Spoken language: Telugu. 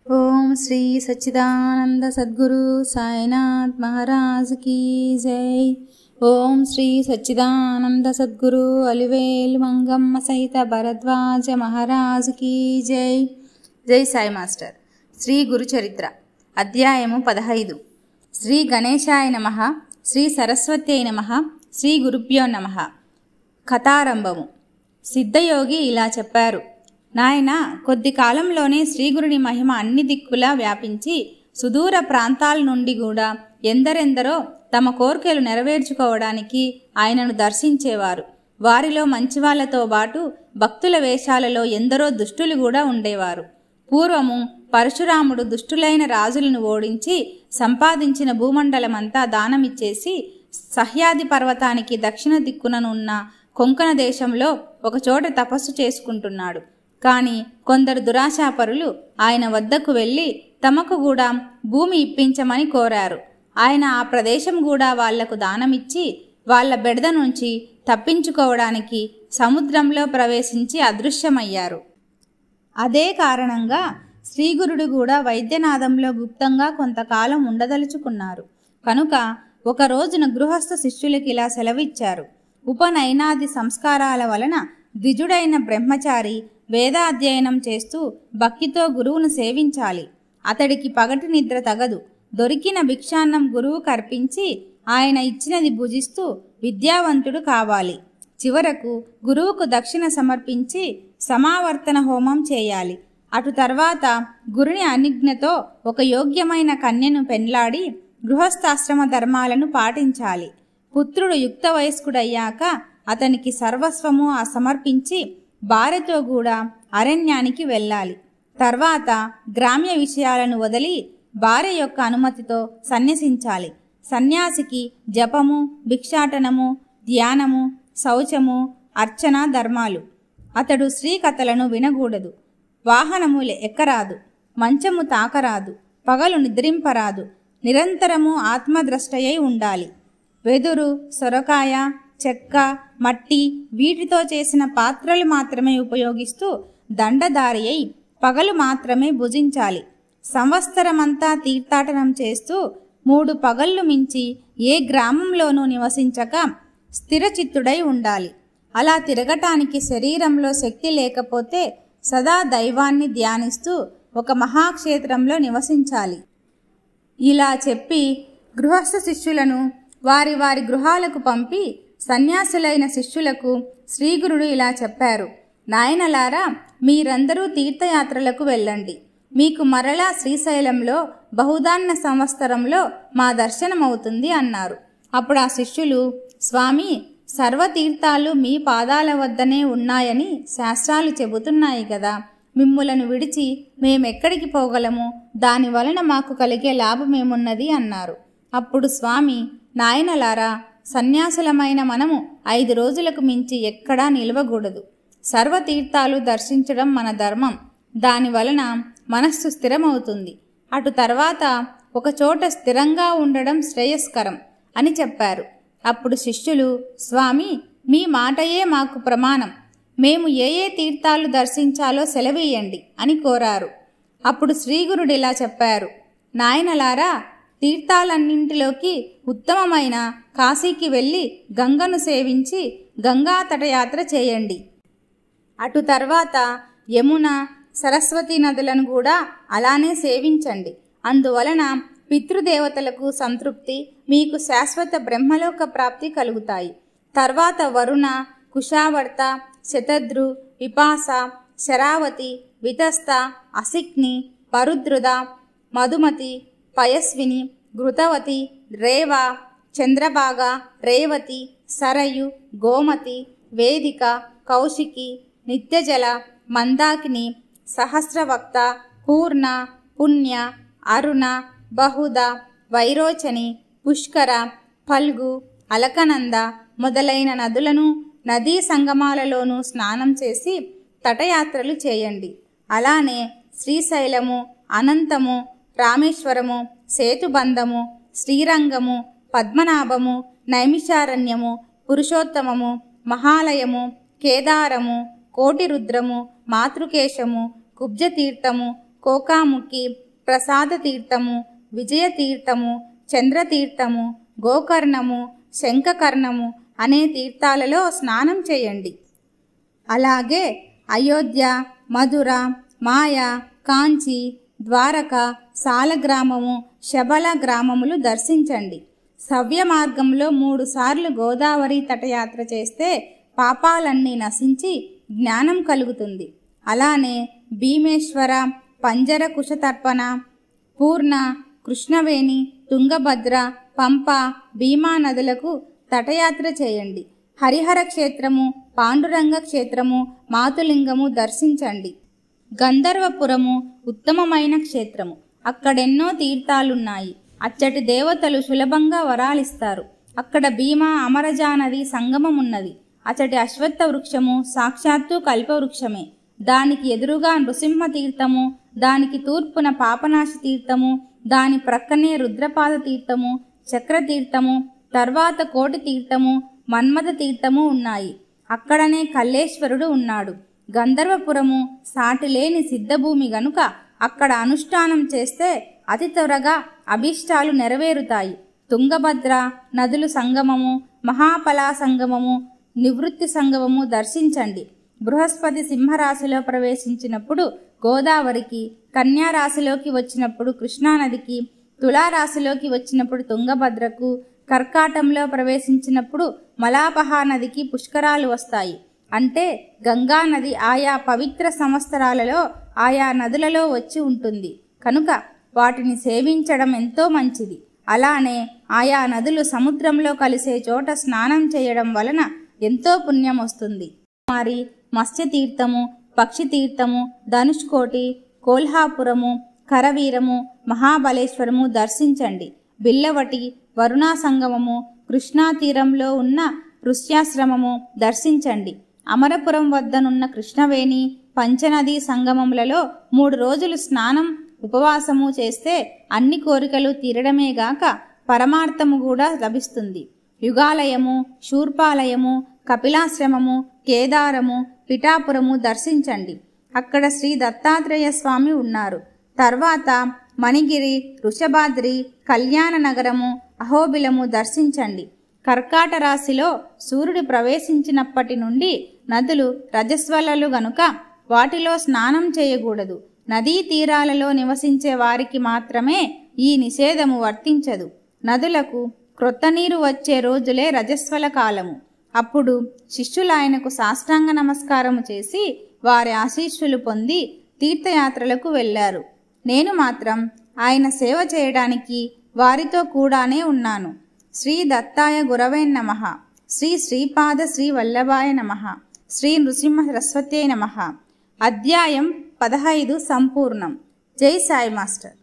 ओम श्री सच्चिदानंद सद्गुरु साईनाथ महाराज की जय। ओम श्री सच्चिदानंद सद्गुरु अलिवेल मंगम्म सहित भरद्वाज महाराज की जय। जय साई मास्टर। श्री गुरुचरित्र अध्यायము 15। श्री गणेशाय नमः। श्री सरस्वत्यै नमः। श्री गुरुभ्यो नमः। కథారంభము। సిద్ధయోగి ఇలా చెప్పారు, నాయన, కొద్ది కాలంలోనే శ్రీగురుని మహిమ అన్ని దిక్కులా వ్యాపించి సుదూర ప్రాంతాల నుండి కూడా ఎందరెందరో తమ కోర్కెలు నెరవేర్చుకోవడానికి ఆయనను దర్శించేవారు. వారిలో మంచివాళ్లతో పాటు భక్తుల వేషాలలో ఎందరో దుష్టులు కూడా ఉండేవారు. పూర్వము పరశురాముడు దుష్టులైన రాజులను ఓడించి సంపాదించిన భూమండలమంతా దానమిచ్చేసి సహ్యాది పర్వతానికి దక్షిణ దిక్కుననున్న కొంకణ దేశంలో ఒకచోట తపస్సు చేసుకుంటున్నాడు. కానీ కొందరు దురాశాపరులు ఆయన వద్దకు వెళ్ళి తమకు కూడా భూమి ఇప్పించమని కోరారు. ఆయన ఆ ప్రదేశం కూడా వాళ్లకు దానమిచ్చి వాళ్ల బెడద నుంచి తప్పించుకోవడానికి సముద్రంలో ప్రవేశించి అదృశ్యమయ్యారు. అదే కారణంగా శ్రీగురుడు కూడా వైద్యనాథంలో గుప్తంగా కొంతకాలం ఉండదలుచుకున్నారు. కనుక ఒక రోజున గృహస్థ శిష్యులకి ఇలా సెలవిచ్చారు. ఉపనయనాది సంస్కారాల వలన ద్విజుడైన బ్రహ్మచారి వేదాధ్యయనం చేస్తూ భక్తితో గురువును సేవించాలి. అతడికి పగటి నిద్ర తగదు. దొరికిన భిక్షాన్నం గురువుకు అర్పించి ఆయన ఇచ్చినది భుజిస్తూ విద్యావంతుడు కావాలి. చివరకు గురువుకు దక్షిణ సమర్పించి సమావర్తన హోమం చేయాలి. అటు తర్వాత గురుని అనుజ్ఞతో ఒక యోగ్యమైన కన్యను పెండ్లాడి గృహస్థాశ్రమ ధర్మాలను పాటించాలి. పుత్రుడు యుక్త వయస్కుడయ్యాక అతనికి సర్వస్వము సమర్పించి భార్యతో కూడా అరణ్యానికి వెళ్ళాలి. తర్వాత గ్రామ్య విషయాలను వదిలి భార్య యొక్క అనుమతితో సన్యసించాలి. సన్యాసికి జపము, భిక్షాటనము, ధ్యానము, శౌచము, అర్చన ధర్మాలు. అతడు స్త్రీ కథలను వినకూడదు. వాహనము ఎక్కరాదు. మంచము తాకరాదు. పగలు నిద్రింపరాదు. నిరంతరము ఆత్మద్రష్టయై ఉండాలి. వెదురు, సొరకాయ, చెక్క, మట్టి వీటితో చేసిన పాత్రలు మాత్రమే ఉపయోగిస్తూ దండధారి అయి పగలు మాత్రమే భుజించాలి. సంవత్సరమంతా తీర్థాటనం చేస్తూ 3 పగళ్ళు మించి ఏ గ్రామంలోనూ నివసించక స్థిరచిత్తుడై ఉండాలి. అలా తిరగటానికి శరీరంలో శక్తి లేకపోతే సదా దైవాన్ని ధ్యానిస్తూ ఒక మహాక్షేత్రంలో నివసించాలి. ఇలా చెప్పి గృహస్థ శిష్యులను వారి వారి గృహాలకు పంపి సన్యాసులైన శిష్యులకు శ్రీగురుడు ఇలా చెప్పారు, నాయనలారా, మీరందరూ తీర్థయాత్రలకు వెళ్ళండి. మీకు మరలా శ్రీశైలంలో బహుదాన్న సంవత్సరంలో మా దర్శనమవుతుంది అన్నారు. అప్పుడు ఆ శిష్యులు, స్వామి, సర్వతీర్థాలు మీ పాదాల వద్దనే ఉన్నాయని శాస్త్రాలు చెబుతున్నాయి కదా, మిమ్ములను విడిచి మేమెక్కడికి పోగలము? దాని వలన మాకు కలిగే లాభమేమున్నది అన్నారు. అప్పుడు స్వామి, నాయనలారా, సన్యాసులమైన మనము 5 రోజులకు మించి ఎక్కడా నిలవకూడదు. సర్వతీర్థాలు దర్శించడం మన ధర్మం. దాని వలన మనస్సు స్థిరమవుతుంది. అటు తర్వాత ఒకచోట స్థిరంగా ఉండడం శ్రేయస్కరం అని చెప్పారు. అప్పుడు శిష్యులు, స్వామి, మీ మాటయే మాకు ప్రమాణం. మేము ఏ తీర్థాలు దర్శించాలో సెలవీయండి అని కోరారు. అప్పుడు శ్రీగురుడు ఇలా చెప్పారు, నాయనలారా, తీర్థాలన్నింటిలోకి ఉత్తమమైన కాశీకి వెళ్ళి గంగను సేవించి గంగా తటయాత్ర చేయండి. అటు తర్వాత యమున, సరస్వతి నదులను కూడా అలానే సేవించండి. అందువలన పితృదేవతలకు సంతృప్తి, మీకు శాశ్వత బ్రహ్మలోక ప్రాప్తి కలుగుతాయి. తర్వాత వరుణ, కుశావర్త, శతద్రు, విపాస, శరావతి, వితస్త, అసిక్ని, పరుద్రుద, మధుమతి, పయస్విని, ఘృతవతి, రేవ, చంద్రభాగ, రేవతి, సరయు, గోమతి, వేదిక, కౌశికి, నిత్యజల, మందాకిని, సహస్రవక్త, పూర్ణ, పుణ్య, అరుణ, బహుద, వైరోచని, పుష్కర, ఫల్గు, అలకనంద మొదలైన నదులను నదీ సంగమాలలోనూ స్నానం చేసి తటయాత్రలు చేయండి. అలానే శ్రీశైలము, అనంతము, రామేశ్వరము, సేతుబంధము, శ్రీరంగము, పద్మనాభము, నైమిషారణ్యము, పురుషోత్తమము, మహాలయము, కేదారము, కోటిరుద్రము, మాతృకేశము, కుబ్జతీర్థము, కోకాముఖి, ప్రసాద తీర్థము, విజయ తీర్థము, చంద్రతీర్థము, గోకర్ణము, శంఖకర్ణము అనే తీర్థాలలో స్నానం చేయండి. అలాగే అయోధ్య, మధుర, మాయ, కాంచి, ద్వారక, సాలగ్రామము, శబల గ్రామములు దర్శించండి. సవ్య మార్గంలో 3 సార్లు గోదావరి తటయాత్ర చేస్తే పాపాలన్నీ నశించి జ్ఞానం కలుగుతుంది. అలానే భీమేశ్వర, పంజర కుశతర్పణ, పూర్ణ, కృష్ణవేణి, తుంగభద్ర, పంప, భీమా నదులకు తటయాత్ర చేయండి. హరిహర క్షేత్రము, పాండురంగ క్షేత్రము, మాతులింగము దర్శించండి. గంధర్వపురము ఉత్తమమైన క్షేత్రము. అక్కడెన్నో తీర్థాలున్నాయి. అచ్చటి దేవతలు సులభంగా వరాలిస్తారు. అక్కడ భీమా అమరజా నది సంగమం ఉన్నది. అచ్చటి అశ్వత్థ వృక్షము సాక్షాత్తు కల్పవృక్షమే. దానికి ఎదురుగా నృసింహ తీర్థము, దానికి తూర్పున పాపనాశ తీర్థము, దాని ప్రక్కనే రుద్రపాద తీర్థము, చక్రతీర్థము, తర్వాత కోటి తీర్థము, మన్మథ తీర్థము ఉన్నాయి. అక్కడనే కల్లేశ్వరుడు ఉన్నాడు. గంధర్వపురము సాటిలేని సిద్ధభూమి గనుక అక్కడ అనుష్ఠానం చేస్తే అతి త్వరగా అభీష్టాలు నెరవేరుతాయి. తుంగభద్ర నదులు సంగమము, మహాపలా సంగమము, నివృత్తి సంగమము దర్శించండి. బృహస్పతి సింహరాశిలో ప్రవేశించినప్పుడు గోదావరికి, కన్యారాశిలోకి వచ్చినప్పుడు కృష్ణానదికి, తులారాశిలోకి వచ్చినప్పుడు తుంగభద్రకు, కర్కాటంలో ప్రవేశించినప్పుడు మలాపహా నదికి పుష్కరాలు వస్తాయి. అంటే గంగా నది ఆయా పవిత్ర సంవత్సరాలలో ఆయా నదులలో వచ్చి ఉంటుంది కనుక వాటిని సేవించడం ఎంతో మంచిది. అలానే ఆయా నదులు సముద్రంలో కలిసే చోట స్నానం చేయడం వలన ఎంతో పుణ్యం వస్తుంది. మరి మత్స్యతీర్థము, పక్షితీర్థము, ధనుష్కోటి, కోల్హాపురము, కరవీరము, మహాబలేశ్వరము దర్శించండి. బిల్లవటి, వరుణా సంగమము, కృష్ణా తీరంలో ఉన్న ఋష్యాశ్రమము దర్శించండి. అమరపురం వద్దనున్న కృష్ణవేణి, పంచనదీ సంగమములలో 3 రోజులు స్నానం, ఉపవాసము చేస్తే అన్ని కోరికలు తీరడమేగాక పరమార్థము కూడా లభిస్తుంది. యుగాలయము, శూర్పాలయము, కపిలాశ్రమము, కేదారము, పిఠాపురము దర్శించండి. అక్కడ శ్రీ దత్తాత్రేయ స్వామి ఉన్నారు. తర్వాత మణిగిరి, వృషభాద్రి, కళ్యాణ నగరము, అహోబిలము దర్శించండి. కర్కాట రాశిలో సూర్యుడు ప్రవేశించినప్పటి నుండి నదులు రజస్వలలు గనుక వాటిలో స్నానం చేయకూడదు. నదీ తీరాలలో నివసించే వారికి మాత్రమే ఈ నిషేధము వర్తించదు. నదులకు క్రొత్త నీరు వచ్చే రోజులే రజస్వల కాలము. అప్పుడు శిష్యులాయనకు సాష్టాంగ నమస్కారము చేసి వారి ఆశీస్సులు పొంది తీర్థయాత్రలకు వెళ్ళారు. నేను మాత్రం ఆయన సేవ చేయడానికి వారితో కూడానే ఉన్నాను. శ్రీ దత్తాయ గురవే నమః. శ్రీ శ్రీపాద శ్రీ వల్లభాయ నమః. శ్రీ నృసింహ సరస్వత్యై నమః. అధ్యాయం 15 సంపూర్ణం. జై సాయి మాస్టర్.